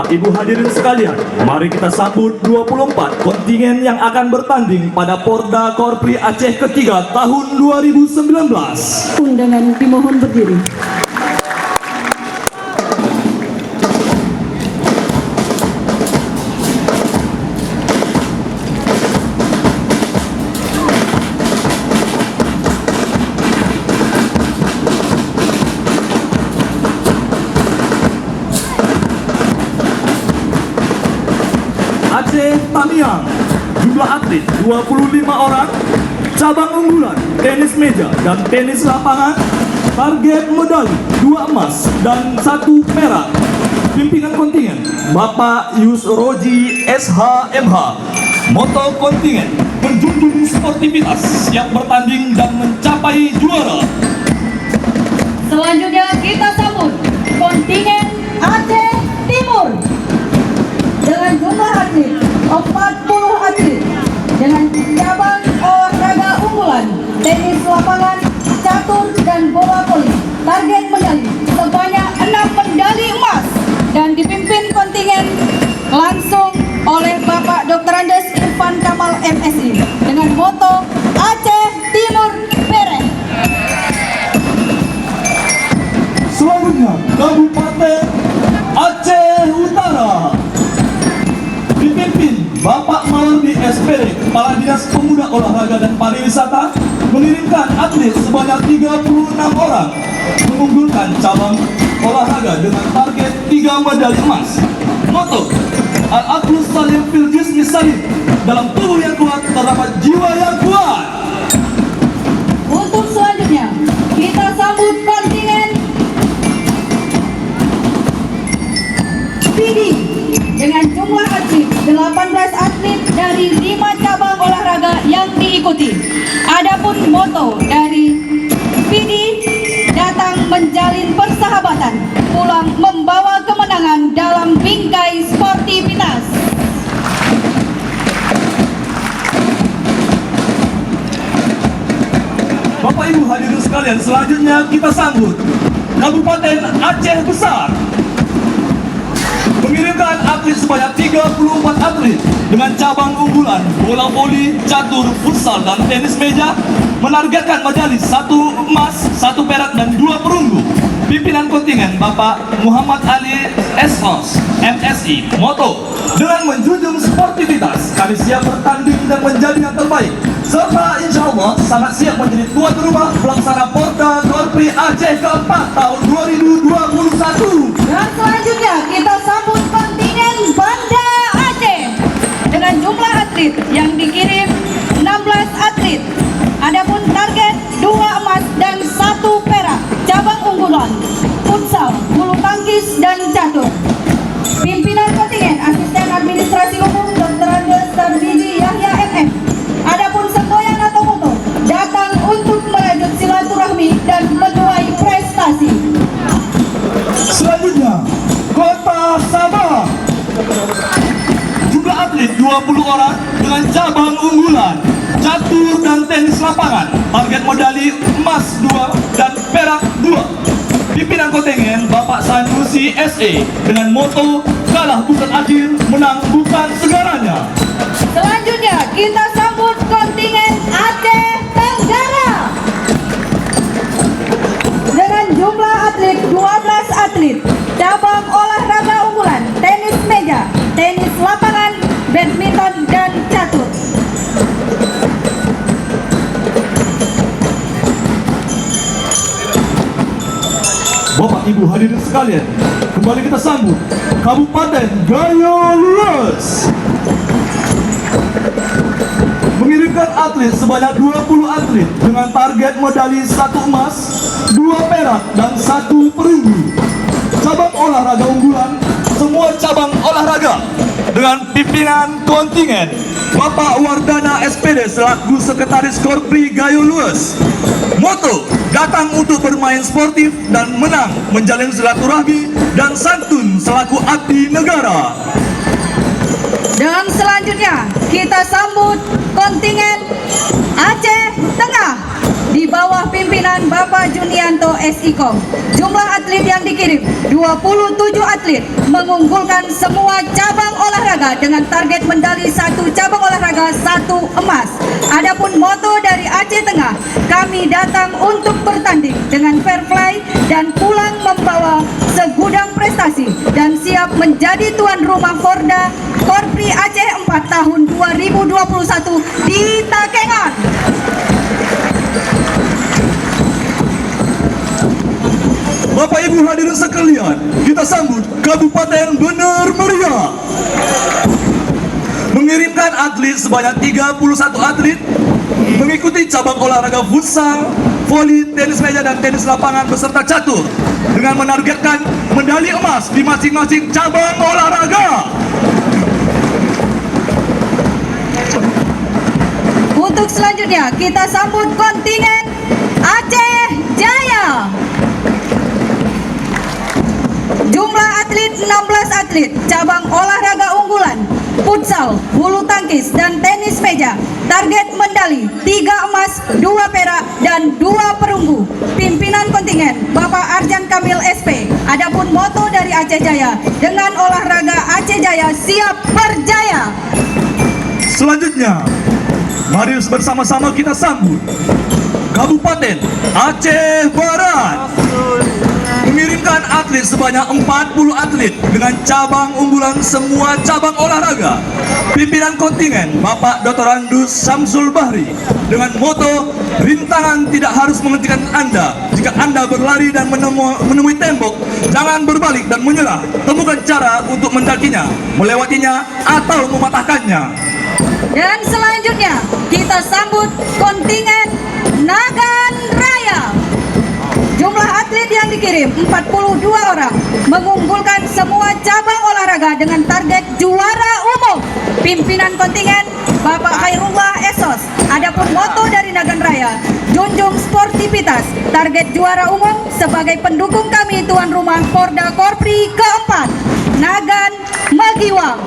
Bapak Ibu hadirin sekalian, mari kita sambut 24 kontingen yang akan bertanding pada Porda Korpri Aceh ketiga tahun 2019. Undangan dimohon berdiri. Aceh Tamiang, jumlah atlet 25 orang, cabang unggulan tenis meja dan tenis lapangan, target medali 2 emas dan 1 perak. Pimpinan kontingen Bapak Yusroji SHMH. Moto kontingen menjunjung sportivitas, siap bertanding dan mencapai juara. Selanjutnya kita sambut kontingen Aceh Timur dengan jumlah atlet 40 atlet dengan cabang olahraga unggulan tenis lapangan, catur dan bola voli. Target medali sebanyak 6 medali emas dan dipimpin kontingen langsung oleh Bapak Dr. Andes Irfan Kamal MSI dengan moto Aceh Timur Beres. Selanjutnya Kabupaten Aceh Utara, dipimpin Bapak Malardi SPD, Kepala Dinas Pemuda Olahraga dan Pariwisata, mengirimkan atlet sebanyak 36 orang, mengunggulkan cabang olahraga dengan target 3 medali emas. Moto Al-Aqlus Salim fil Jismi Salim, dalam tubuh yang kuat terdapat jiwa yang kuat. Untuk selanjutnya kita sambut kontingen PD dengan jumlah atlet 18 atlet dari 5 cabang olahraga yang diikuti. Adapun moto dari PD, datang menjalin persahabatan, pulang membawa kemenangan dalam bingkai sportivitas. Bapak Ibu hadirin sekalian, selanjutnya kita sambut Kabupaten Aceh Besar, mengirimkan atlet sebanyak 34 atlet dengan cabang unggulan bola voli, catur, futsal dan tenis meja, menargetkan medali 1 emas, 1 perak dan 2 perunggu. Pimpinan kontingen Bapak Muhammad Ali SOS MSI. Moto dengan menjunjung sportivitas, kami siap bertanding dan menjadi yang terbaik, serta insya Allah sangat siap menjadi tuan rumah pelaksana Porda Korpri Aceh keempat tahun 2021. Dan selanjutnya kita sambut kontingen Banda Aceh dengan jumlah atlet yang dikirim 16 atlet. Adapun target 2 emas dan 1 perak, cabang unggulan futsal, bulu tangkis dan catur. Pimpinan kontingen Asisten Administrasi Umum Dr. Andes Tarbiji Yahya MM. Adapun semboyan atau moto, datang untuk merajut silaturahmi dan menuai prestasi. Selanjutnya Kota Sabah, jumlah atlet 20 orang dengan cabang unggulan catur dan tenis lapangan, target medali emas 2 dan perak 2. Pimpinan kontingen Bapak Sanusi SE dengan moto kalah bukan akhir, menang bukan segalanya. Selanjutnya kita sambut kontingen Aceh Tenggara dengan jumlah atlet 12 atlet, cabang olahraga unggulan tenis meja, tenis lapangan, badminton dan catur. Bapak Ibu hadirin sekalian, kembali kita sambut Kabupaten Gayo Lues, mengirimkan atlet sebanyak 20 atlet dengan target medali 1 emas, 2 perak dan 1 perunggu. Cabang olahraga unggulan, semua cabang olahraga, dengan pimpinan kontingen Bapak Wardana SPD selaku Sekretaris Korpri Gayo Lues. Moto datang untuk bermain sportif dan menang, menjalin silaturahmi dan santun selaku abdi negara. Dan selanjutnya kita sambut kontingen Aceh Tengah di bawah pimpinan Bapak Junianto SIKOM. Jumlah atlet yang dikirim 27 atlet, mengunggulkan semua cabang olahraga dengan target medali 1 cabang olahraga 1 emas. Adapun moto dari Aceh Tengah, kami datang untuk bertanding dengan fair play dan pulang membawa segudang prestasi dan siap menjadi tuan rumah Porda Korpri Aceh 4 tahun 2021 di Takengon. Bapak Ibu hadirin sekalian, kita sambut Kabupaten Bener Meriah mengirimkan atlet sebanyak 31 atlet mengikuti cabang olahraga futsal, voli, tenis meja dan tenis lapangan beserta catur dengan menargetkan medali emas di masing-masing cabang olahraga. Untuk selanjutnya kita sambut kontingen Aceh Jaya. Jumlah atlet 16 atlet, cabang olahraga unggulan, futsal, bulu tangkis, dan tenis meja. Target medali 3 emas, 2 perak, dan 2 perunggu. Pimpinan kontingen Bapak Arjan Kamil SP. Adapun moto dari Aceh Jaya, dengan olahraga Aceh Jaya siap berjaya. Selanjutnya, mari bersama-sama kita sambut Kabupaten Aceh Barat mengirimkan atlet sebanyak 40 atlet dengan cabang unggulan semua cabang olahraga. Pimpinan kontingen Bapak Dr. Andus Syamsul Bahri dengan moto rintangan tidak harus menghentikan Anda. Jika Anda berlari dan menemui tembok, jangan berbalik dan menyerah. Temukan cara untuk mendakinya, melewatinya atau mematahkannya. Dan selanjutnya kita sambut kontingen Nagan Raya. Jumlah atlet yang dikirim 42 orang, mengunggulkan semua cabang olahraga dengan target juara umum. Pimpinan kontingen Bapak Khairullah Esos. Adapun moto dari Nagan Raya, junjung sportivitas, target juara umum sebagai pendukung kami tuan rumah Porda Korpri keempat, Nagan Magiwang.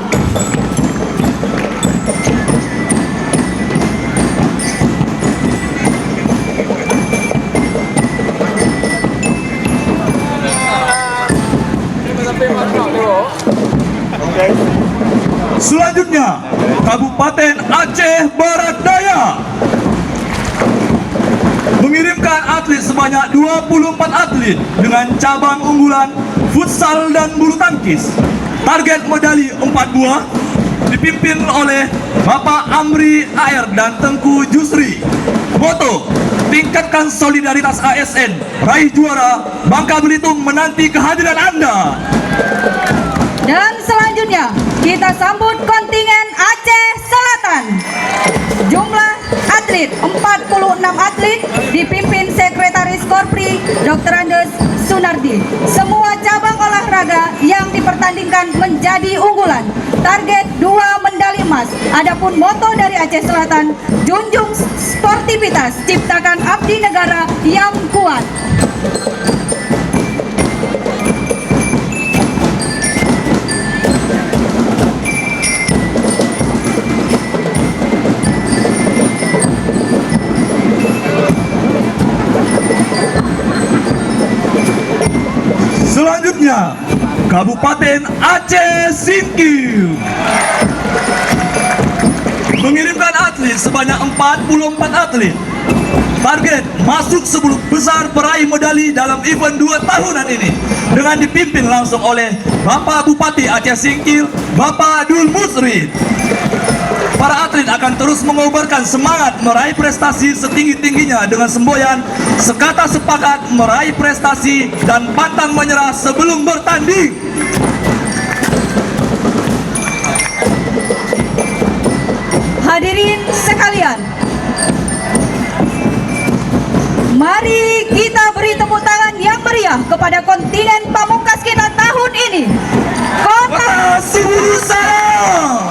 Selanjutnya, Kabupaten Aceh Barat Daya mengirimkan atlet sebanyak 24 atlet dengan cabang unggulan futsal dan bulu tangkis. Target medali 4 buah, dipimpin oleh Bapak Amri AR dan Tengku Jusri. Moto, tingkatkan solidaritas ASN, raih juara, Bangka Belitung menanti kehadiran Anda. Dan selanjutnya kita sambut kontingen Aceh Selatan. Jumlah atlet 46 atlet dipimpin Sekretaris Korpri Dr. Andes Sunardi. Semua cabang olahraga yang dipertandingkan menjadi unggulan. Target 2 medali emas. Adapun moto dari Aceh Selatan, junjung sportivitas, ciptakan abdi negara yang kuat. Selanjutnya, Kabupaten Aceh Singkil mengirimkan atlet sebanyak 44 atlet. Target masuk 10 besar peraih medali dalam event 2 tahunan ini dengan dipimpin langsung oleh Bapak Bupati Aceh Singkil, Bapak Dul Musrid. Para atlet akan terus mengobarkan semangat meraih prestasi setinggi-tingginya dengan semboyan sekata sepakat meraih prestasi dan pantang menyerah sebelum bertanding. Hadirin sekalian, mari kita beri tepuk tangan yang meriah kepada kontingen pamungkas kita tahun ini, Kota Subulu Salam.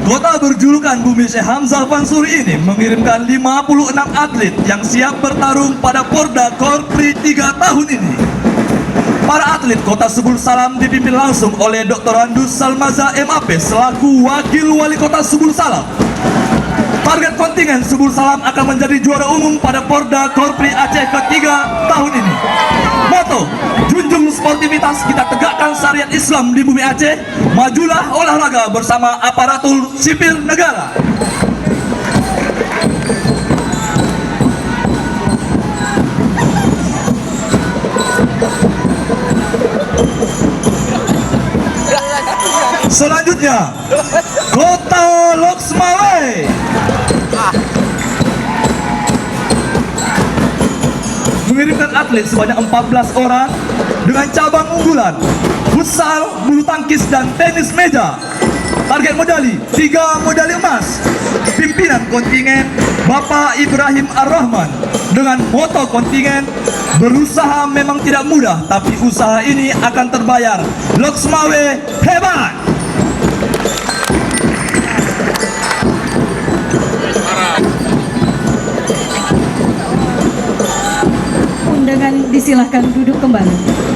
Kota berjulukan Bumi Syekh Hamzah Fansuri ini mengirimkan 56 atlet yang siap bertarung pada Porda Korpri 3 tahun ini. Para atlet Kota Subul Salam dipimpin langsung oleh Dr. Andus Salmaza MAP selaku Wakil Wali Kota Subul Salam. Target kontingen Subur Salam akan menjadi juara umum pada Porda Korpri Aceh ketiga tahun ini. Moto, junjung sportivitas, kita tegakkan syariat Islam di bumi Aceh. Majulah olahraga bersama aparatur sipil negara. Selanjutnya, Kota Loksmawe. Mengirimkan atlet sebanyak 14 orang dengan cabang unggulan futsal, bulu tangkis, dan tenis meja. Target medali 3 medali emas. Pimpinan kontingen Bapak Ibrahim Ar-Rahman dengan moto kontingen, berusaha memang tidak mudah, tapi usaha ini akan terbayar. Loksmawe hebat. Undangan disilahkan duduk kembali.